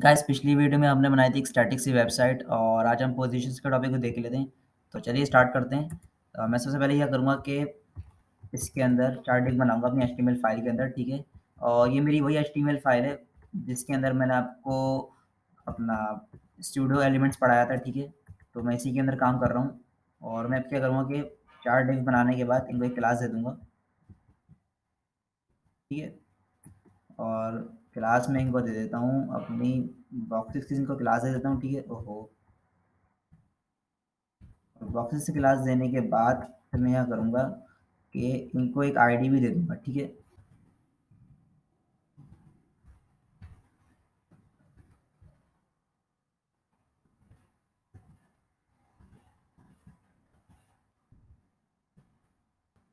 Guys पिछली video में हमने बनाई थी एक स्टैटिक सी वेबसाइट और आज हम पोजीशंस के टॉपिक को देख लेते हैं। तो चलिए स्टार्ट करते हैं। मैं सबसे पहले क्या करूँगा कि इसके अंदर चार्ट एक बनाऊँगा अपनी एचटीएमएल फाइल के अंदर, ठीक है? और ये मेरी वही एचटीएमएल फाइल है जिसके अंदर मैंने आपको अपना स्यूडो एलिमेंट्स पढ़ाया था, ठीक है? तो मैं इसी के अंदर काम कर रहा हूँ और मैं अब क्या करूँगा कि चार्ट एक बनाने के बाद इनको एक क्लास दे दूँगा, ठीक है? और क्लास में इनको दे देता हूँ अपनी बॉक्सेस की इनको क्लास दे देता हूँ, ठीक है? ओहो! बॉक्सेस की क्लास देने के बाद फिर मैं क्या करूँगा कि इनको एक आईडी भी दे दूँगा, ठीक है?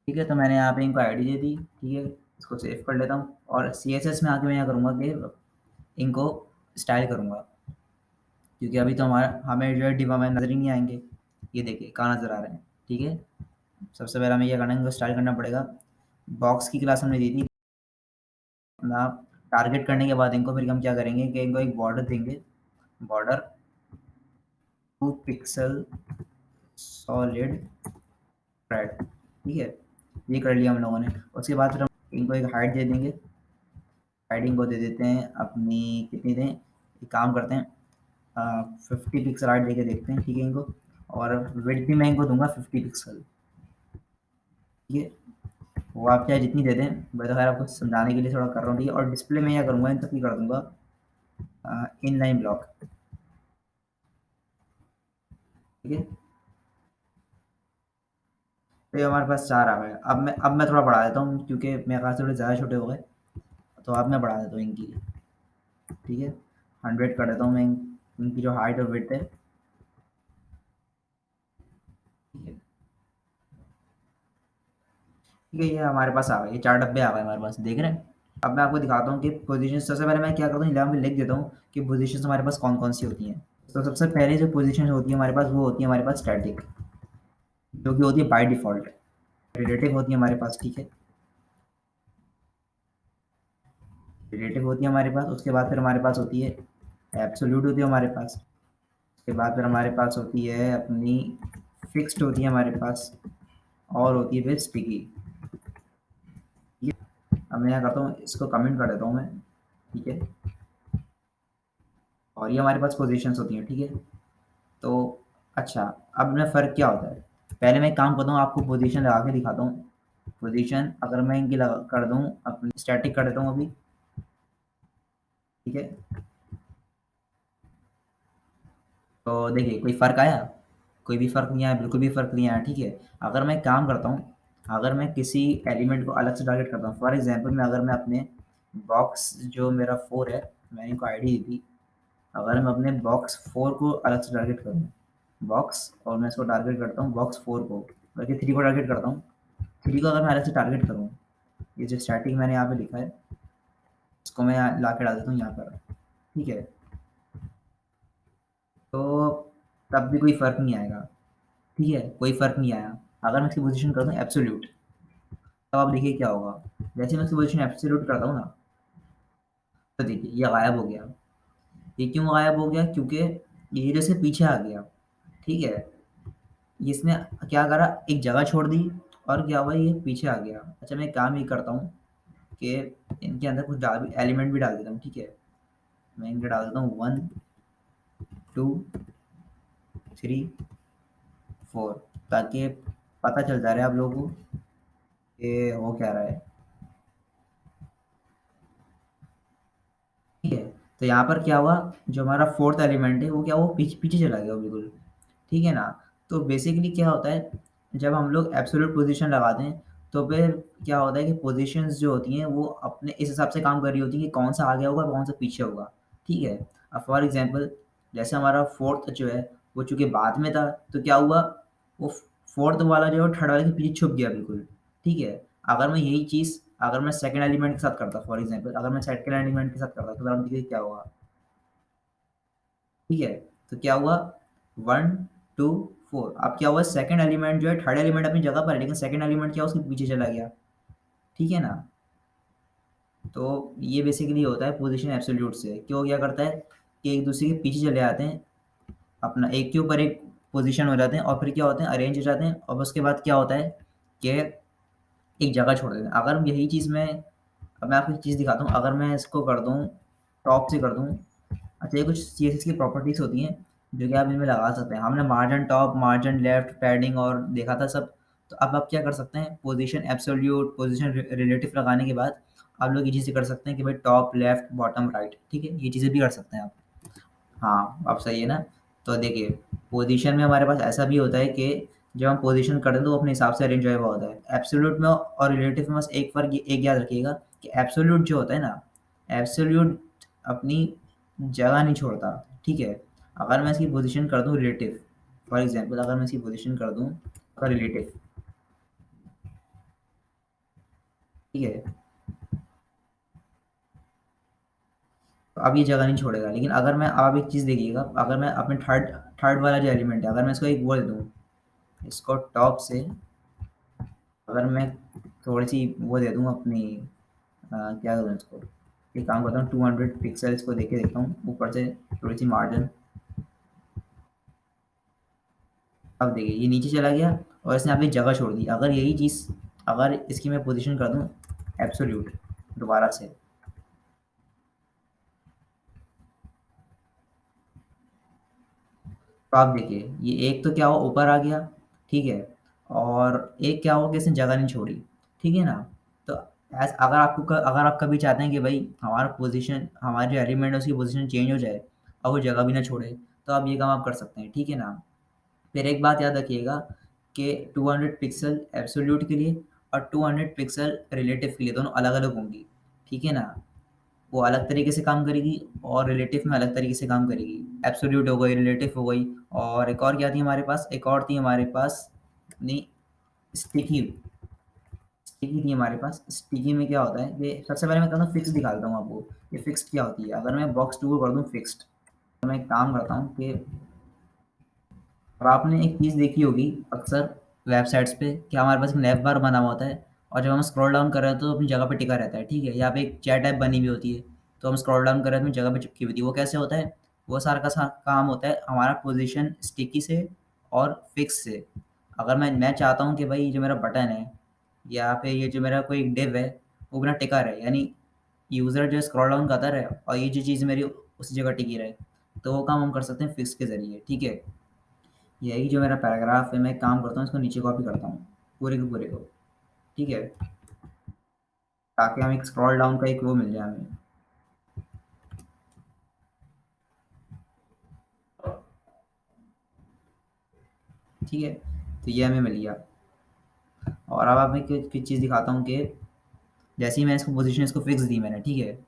ठीक है, तो मैंने यहाँ पे इनको आईडी दे दी, ठीक है? इसको सेव कर लेता हूँ और सीएसएस में आके मैं क्या करूँगा कि इनको स्टाइल करूँगा, क्योंकि अभी तो हमें जो है डिव हमें नज़र ही नहीं आएँगे। ये देखिए कहाँ नज़र आ रहे हैं, ठीक है? सबसे पहले हमें क्या करना है, इनको स्टाइल करना पड़ेगा। बॉक्स की क्लास हमने दी थी, अपना टारगेट करने के बाद इनको फिर हम क्या करेंगे कि इनको एक बॉर्डर देंगे, बॉर्डर 2 पिक्सल सॉलिड रेड, ठीक है? ये कर लिया हम लोगों ने। उसके बाद फिर हम इनको एक हाइट दे देंगे। हाइट इनको दे देते हैं अपनी कितनी दें? एक काम करते हैं 50 पिक्सल हाइट देके देखते हैं, ठीक है इनको। और विड्थ भी मैं इनको दूँगा 50 पिक्सल, ठीक है? वो आप चाहे जितनी दे दें, मैं तो खैर आपको समझाने के लिए थोड़ा कर रहा हूँ, ठीक है? और डिस्प्ले में क्या करूँगा, इन सब की कर दूँगा इनलाइन ब्लॉक, ठीक है? तो ये हमारे पास 4 आ गए। अब मैं थोड़ा बढ़ा देता हूँ क्योंकि मेरे ख़्याल से थोड़े ज़्यादा छोटे हो गए, तो अब मैं बढ़ा देता हूँ इनकी, ठीक है? 100 कर देता हूँ मैं इनकी जो हाइट और विड्थ है, ठीक है? ठीक है, ये हमारे पास आ गए, ये 4 डब्बे आ गए हमारे पास, देख रहे हैं? अब मैं आपको दिखाता हूँ कि पोज़ीशन सबसे पहले मैं क्या करता हूँ, यहाँ पे लिख देता हूँ कि पोज़ीशंस हमारे पास कौन-कौन सी होती हैं। तो सबसे पहले जो पोज़ीशन होती है हमारे पास, वो होती है हमारे पास स्टैटिक, जो कि होती है बाय डिफ़ॉल्ट। रिलेटिव होती है हमारे पास, ठीक है? रिलेटिव होती है हमारे पास, उसके बाद फिर हमारे पास होती है एब्सोल्यूट होती है हमारे पास। उसके बाद फिर हमारे पास होती है अपनी फिक्स्ड होती है हमारे पास और होती है फिर स्टिकी। ये अब मैं क्या करता हूँ, इसको कमेंट कर देता हूँ मैं, ठीक है? और ये हमारे पास पोज़ीशंस होती हैं, ठीक है? तो अच्छा, अब ना फ़र्क क्या होता है? पहले मैं एक काम करता हूँ, आपको पोज़ीशन लगा के दिखाता हूँ। पोज़ीशन अगर मैं इनकी लगा कर दूँ, अपनी स्टैटिक कर देता हूँ अभी, ठीक है? तो देखिए कोई फ़र्क आया? कोई भी फ़र्क नहीं आया, बिल्कुल भी फ़र्क नहीं आया, ठीक है? अगर मैं काम करता हूँ, अगर मैं किसी एलिमेंट को अलग से टारगेट करता हूँ, फॉर एग्ज़ाम्पल मैं अगर मैं अपने बॉक्स जो मेरा 4 है, मैंने इनको आईडी दी थी, अगर मैं अपने बॉक्स 4 को अलग से टारगेट करूँ, बॉक्स और मैं इसको टारगेट करता हूँ बॉक्स 4 को, बल्कि 3 को टारगेट करता हूँ। 3 को अगर मैं अलग से टारगेट करूँ, ये जो स्टैटिक मैंने यहाँ पे लिखा है, इसको मैं यहाँ ला के डाल देता हूँ यहाँ पर, ठीक है? तो तब भी कोई फ़र्क नहीं आएगा, ठीक है? कोई फ़र्क नहीं आया। अगर मैं इसकी पोज़ीशन कर दूँ एब्सोल्यूट, तब आप देखिए क्या होगा। जैसे मैं इसकी पोज़ीशन एब्सोल्यूट करता हूँ ना, तो देखिए ये गायब हो गया। ये क्यों गायब हो गया? क्योंकि ये जैसे पीछे आ गया, ठीक है? इसने क्या करा, एक जगह छोड़ दी और क्या हुआ, ये पीछे आ गया। अच्छा, मैं एक काम ये करता हूँ कि इनके अंदर कुछ एलिमेंट भी डाल देता हूँ, ठीक है? मैं इनके डाल देता हूँ 1, 2, 3, 4, ताकि पता चल जा रहा है आप लोगों को कि हो क्या रहा है, ठीक है? तो यहाँ पर क्या हुआ, जो हमारा 4th एलिमेंट है वो क्या हुआ, पीछे पीछे चला गया बिल्कुल, ठीक है ना? तो बेसिकली क्या होता है, जब हम लोग एब्सोल्यूट पोज़ीशन लगाते हैं, तो फिर क्या होता है कि पोज़ीशंस जो होती हैं वो अपने इस हिसाब से काम कर रही होती हैं कि कौन-सा आगे होगा, कौन-सा पीछे होगा, ठीक है? अब फॉर एग्ज़ाम्पल जैसे हमारा 4th जो है, वो चूँकि बाद में था, तो क्या हुआ, वो 4th वाला जो है 3rd वाले के पीछे छुप गया बिल्कुल, ठीक है? अगर मैं यही चीज़ अगर मैं 2nd एलिमेंट के साथ करता, फॉर एग्ज़ाम्पल अगर मैं 2nd एलिमेंट के साथ करता, तो आप देखिए क्या होगा, ठीक है? तो क्या हुआ 1, 2, 4, अब क्या हुआ, 2nd एलिमेंट जो है 3rd एलिमेंट अपनी जगह पर है, लेकिन 2nd एलिमेंट क्या हुआ, उसके पीछे चला गया, ठीक है ना? तो ये बेसिकली होता है पोज़ीशन एब्सोल्यूट से। क्यों क्या करता है, कि एक दूसरे के पीछे चले आते हैं, अपना एक के ऊपर एक पोजीशन हो जाते हैं और फिर क्या होते हैं, अरेंज हो जाते हैं और उसके बाद क्या होता है कि एक जगह छोड़ देते हैं। अगर यही चीज़ अब मैं आपको एक चीज़ दिखाता हूँ, अगर मैं इसको कर दूँ, टॉप से कर दूँ। अच्छा, ये कुछ सीएसएस की प्रॉपर्टीज़ होती हैं जो कि आप इनमें लगा सकते हैं। हमने margin top, margin left, padding और देखा था सब। तो अब आप क्या कर सकते हैं, पोजीशन एब्सोल्यूट, पोजीशन रिलेटिव लगाने के बाद आप लोग ये चीज़ें कर सकते हैं कि भाई टॉप, लेफ्ट, बॉटम, राइट, ठीक है? ये चीज़ें भी कर सकते हैं आप। हाँ, अब सही है ना? तो देखिए, पोज़ीशन में हमारे पास ऐसा भी होता है कि जब हम पोज़ीशन करते हैं तो वो अपने हिसाब से अरेंज हुआ होता है। एब्सोल्यूट में और रिलेटिव में बस एक फ़र्क एक याद रखिएगा कि एब्सोल्यूट जो होता है ना, एब्सोल्यूट अपनी जगह नहीं छोड़ता, ठीक है? अगर मैं इसकी पोज़ीशन कर दूँ रिलेटिव, फॉर एग्ज़ाम्पल अगर मैं इसकी पोज़ीशन कर दूँ रिलेटिव, ठीक है? तो अब ये जगह नहीं छोड़ेगा। लेकिन अगर मैं अब आप एक चीज़ देखिएगा, अगर मैं अपने थर्ड थर्ड वाला जो एलिमेंट है, अगर मैं इसको एक वो दे दूँ, इसको टॉप से अगर मैं थोड़ी-सी वो दे दूँ अपनी क्या करूँ इसको? एक काम करता हूँ, 200 पिक्सल इसको देके देखता हूँ, ऊपर से थोड़ी-सी मार्जिन। अब देखिए ये नीचे चला गया और इसने यहाँ पे जगह छोड़ दी। अगर यही चीज़ अगर इसकी मैं पोज़ीशन कर दूँ एब्सोल्यूट दोबारा से, तो आप देखिए ये एक तो क्या हुआ, ऊपर आ गया, ठीक है? और एक क्या हुआ कि इसने जगह नहीं छोड़ी, ठीक है ना? तो अगर आप कभी चाहते हैं कि भाई हमारा पोज़ीशन, हमारे जो एलिमेंट है उसकी पोज़ीशन चेंज हो जाए और वो जगह भी ना छोड़े, तो आप ये काम आप कर सकते हैं, ठीक है ना? फिर एक बात याद रखिएगा कि 200 पिक्सल एब्सोल्यूट के लिए और 200 पिक्सल रिलेटिव के लिए दोनों अलग-अलग होंगी, ठीक है ना? वो अलग तरीके से काम करेगी और रिलेटिव में अलग तरीके से काम करेगी। एब्सोल्यूट हो गई, रिलेटिव हो गई और एक और क्या थी हमारे पास? एक और थी हमारे पास अपनी स्टिकी, स्टिकी थी हमारे पास। स्टिकी में क्या होता है कि सबसे पहले मैं कहता हूँ फिक्स दिखा देता हूँ आपको, ये फिक्स्ड क्या होती है? अगर मैं बॉक्स 2 को कर दूँ फिक्स्ड, तो मैं एक काम करता हूँ कि और आपने एक चीज़ देखी होगी अक्सर वेबसाइट्स पे कि हमारे पास एक नैव बार बना हुआ होता है और जब हम स्क्रॉल डाउन कर रहे हैं तो अपनी जगह पे टिका रहता है, ठीक है? यहाँ पे एक चैट ऐप बनी हुई होती है, तो हम स्क्रॉल डाउन कर रहे हैं तो अपनी जगह पे चिपकी हुई होती है। वो कैसे होता है? वो सारा का काम होता है हमारा पोजीशन स्टिकी से और फिक्स से। अगर मैं चाहता हूँ कि भाई जो मेरा बटन है या फिर ये जो मेरा कोई डिव है वो बिना टिका रहे, यानी यूज़र जो स्क्रॉल डाउन करता रहे और ये जो चीज़ मेरी उसी जगह टिकी रहे, तो वो काम हम कर सकते हैं फिक्स के ज़रिए, ठीक है? यही जो मेरा पैराग्राफ है मैं एक काम करता हूँ इसको नीचे कॉपी करता हूँ पूरे के पूरे को, ठीक है? ताकि हमें एक स्क्रॉल डाउन का एक वो मिल जाए हमें, ठीक है? तो ये हमें मिल गया। और अब आप मैं कुछ चीज़ दिखाता हूँ कि जैसे ही मैंने इसको पोजीशन इसको फिक्स दी मैंने, ठीक है?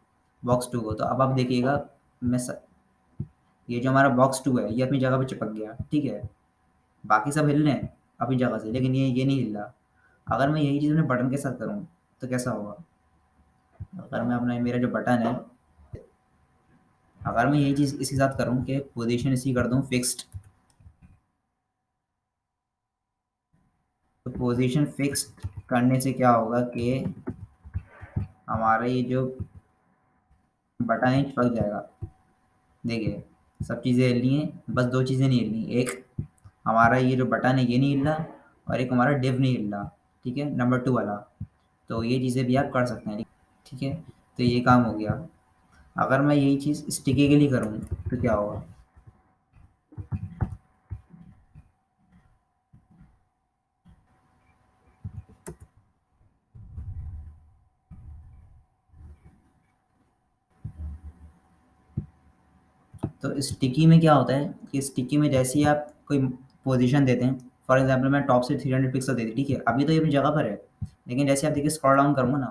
बॉक्स 2 को, तो अब आप देखिएगा मैं ये जो हमारा बॉक्स 2 है ये अपनी जगह पे चिपक गया, ठीक है? बाकी सब हिल रहे हैं अपनी जगह से, लेकिन ये नहीं हिल रहा। अगर मैं यही चीज़ अपने बटन के साथ करूँ तो कैसा होगा? अगर मैं अपना मेरा जो बटन है, अगर मैं यही चीज़ इसके साथ करूँ कि पोजीशन इसकी कर दूँ फिक्स्ड, तो पोजीशन फिक्स्ड करने से क्या होगा कि हमारा ये जो बटन है चिपक जाएगा। देखिए, सब चीज़ें हिलनी हैं, बस 2 चीज़ें नहीं हिलनी। एक हमारा ये जो बटन है ये नहीं हिल रहा और एक हमारा डिव नहीं हिल रहा, ठीक है? नंबर 2 वाला। तो ये चीज़ें भी आप कर सकते हैं, ठीक है? तो ये काम हो गया। अगर मैं यही चीज़ स्टिकी के लिए करूँ तो क्या होगा? तो स्टिकी में क्या होता है कि स्टिकी में जैसे ही आप कोई पोजीशन देते हैं, फॉर एग्जांपल मैं टॉप से 300 पिक्सल दे दी, ठीक है? अभी तो ये अपनी जगह पर है, लेकिन जैसे आप देखिए स्क्रॉल डाउन करूँगा ना,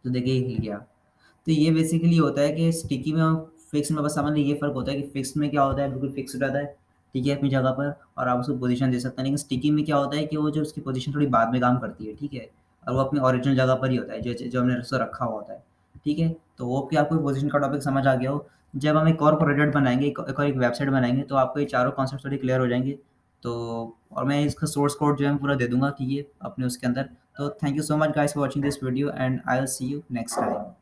तो देखिए ये हिल गया। तो ये बेसिकली होता है कि स्टिकी में और फिक्स में बस समझ लीजिए ये फ़र्क होता है कि फिक्स में क्या होता है बिल्कुल फिक्स्ड रहता है, ठीक है? अपनी जगह पर और आप उसको पोजीशन दे सकते हैं। लेकिन स्टिकी में क्या होता है कि वो जो उसकी पोजीशन थोड़ी बाद में काम करती है, ठीक है? और वो अपनी ओरिजिनल जगह पर ही होता है, जो हमने उसको रखा हुआ होता है, ठीक है? तो वो कि आपको पोजीशन का टॉपिक समझ आ गया हो, जब हम एक और प्रोजेक्ट बनाएँगे, एक वेबसाइट बनाएँगे तो आपको ये चारों कॉन्सेप्ट थोड़े क्लियर हो जाएँगे। तो और मैं इसका सोर्स कोड जो है पूरा दे दूँगा, ठीक है? अपने उसके अंदर। तो thank you so much guys for watching this video and I will see you next time.